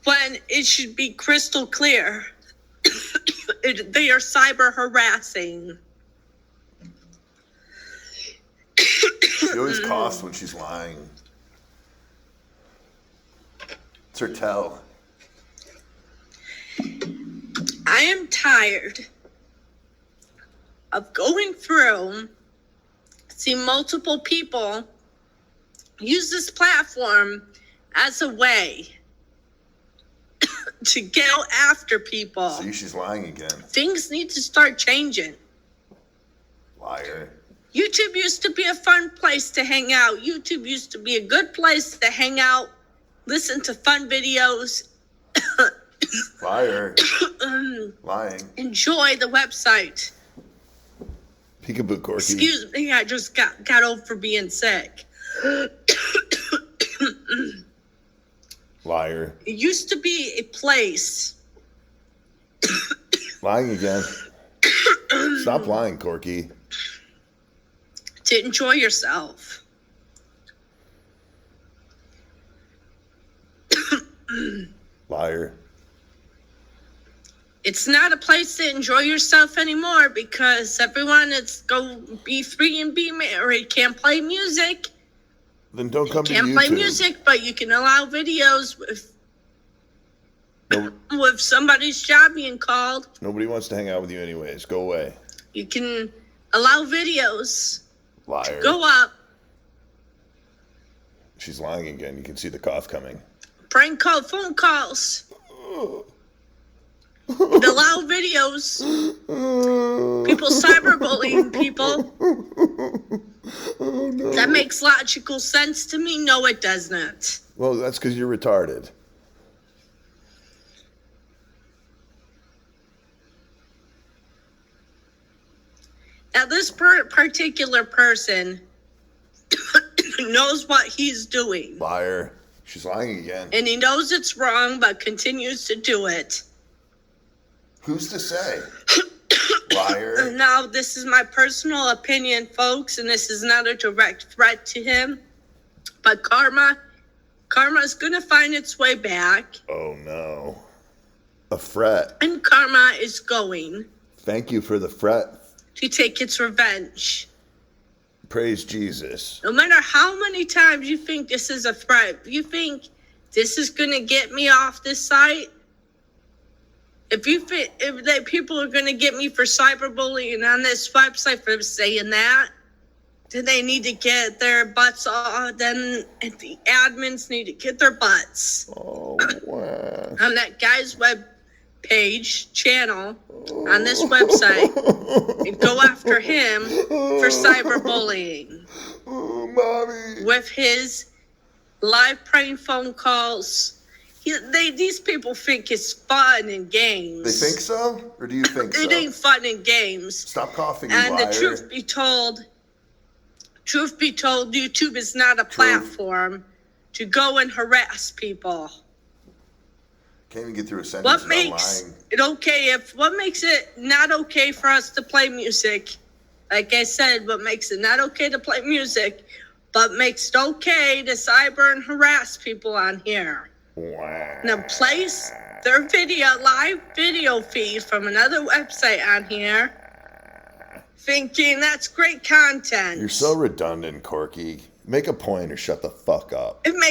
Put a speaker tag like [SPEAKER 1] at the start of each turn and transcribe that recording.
[SPEAKER 1] when it should be crystal clear. They are cyber harassing.
[SPEAKER 2] She always coughs when she's lying. It's her tell.
[SPEAKER 1] I am tired of going through, see multiple people use this platform as a way to go after people.
[SPEAKER 2] See, she's lying again.
[SPEAKER 1] Things need to start changing.
[SPEAKER 2] Liar.
[SPEAKER 1] YouTube used to be a fun place to hang out. YouTube used to be a good place to hang out, listen to fun videos.
[SPEAKER 2] Liar. Lying.
[SPEAKER 1] Enjoy the website.
[SPEAKER 2] Peekaboo, Corky.
[SPEAKER 1] Excuse me, I just got over being sick.
[SPEAKER 2] Liar.
[SPEAKER 1] It used to be a place.
[SPEAKER 2] Lying again. Stop lying, Corky.
[SPEAKER 1] To enjoy yourself.
[SPEAKER 2] Liar.
[SPEAKER 1] It's not a place to enjoy yourself anymore because everyone is go be free and be married. Can't play music.
[SPEAKER 2] Then don't come to YouTube.
[SPEAKER 1] Can't play music, but you can allow videos with somebody's job being called.
[SPEAKER 2] Nobody wants to hang out with you anyways. Go away.
[SPEAKER 1] You can allow videos.
[SPEAKER 2] Liar.
[SPEAKER 1] Go up.
[SPEAKER 2] She's lying again. You can see the cough coming.
[SPEAKER 1] Prank call, phone calls. Allow videos. People cyberbullying people.
[SPEAKER 2] Oh, no.
[SPEAKER 1] That makes logical sense to me. No, it does not.
[SPEAKER 2] Well, that's because you're retarded.
[SPEAKER 1] Now, this particular person knows what he's doing.
[SPEAKER 2] Liar. She's lying again.
[SPEAKER 1] And he knows it's wrong, but continues to do it.
[SPEAKER 2] Who's to say? Liar.
[SPEAKER 1] Now, this is my personal opinion, folks, and this is not a direct threat to him. But karma's going to find its way back.
[SPEAKER 2] Oh, no. A fret.
[SPEAKER 1] And karma is going
[SPEAKER 2] Thank you for the fret.
[SPEAKER 1] to take its revenge.
[SPEAKER 2] Praise Jesus.
[SPEAKER 1] No matter how many times you think this is a threat, you think this is going to get me off this site, if that people are going to get me for cyberbullying on this website for saying that, then they need to get their butts off. Then the admins need to get their butts
[SPEAKER 2] Oh, wow.
[SPEAKER 1] on that guy's web page channel on this website and go after him for cyberbullying.
[SPEAKER 2] Oh, Mommy.
[SPEAKER 1] With his live prank phone calls. These people think it's fun and games.
[SPEAKER 2] They think so? Or do you think so?
[SPEAKER 1] It ain't fun and games.
[SPEAKER 2] Stop coughing, you
[SPEAKER 1] And
[SPEAKER 2] liar.
[SPEAKER 1] the truth be told, YouTube is not a platform to go and harass people.
[SPEAKER 2] Can't even get through a sentence
[SPEAKER 1] What
[SPEAKER 2] without
[SPEAKER 1] makes
[SPEAKER 2] lying.
[SPEAKER 1] it okay what makes it not okay for us to play music? Like I said, what makes it not okay to play music, but makes it okay to cyber and harass people on here.
[SPEAKER 2] Wow.
[SPEAKER 1] Now place their live video feed from another website on here, thinking that's great content.
[SPEAKER 2] You're so redundant, Corky. Make a point or shut the fuck up.
[SPEAKER 1] It makes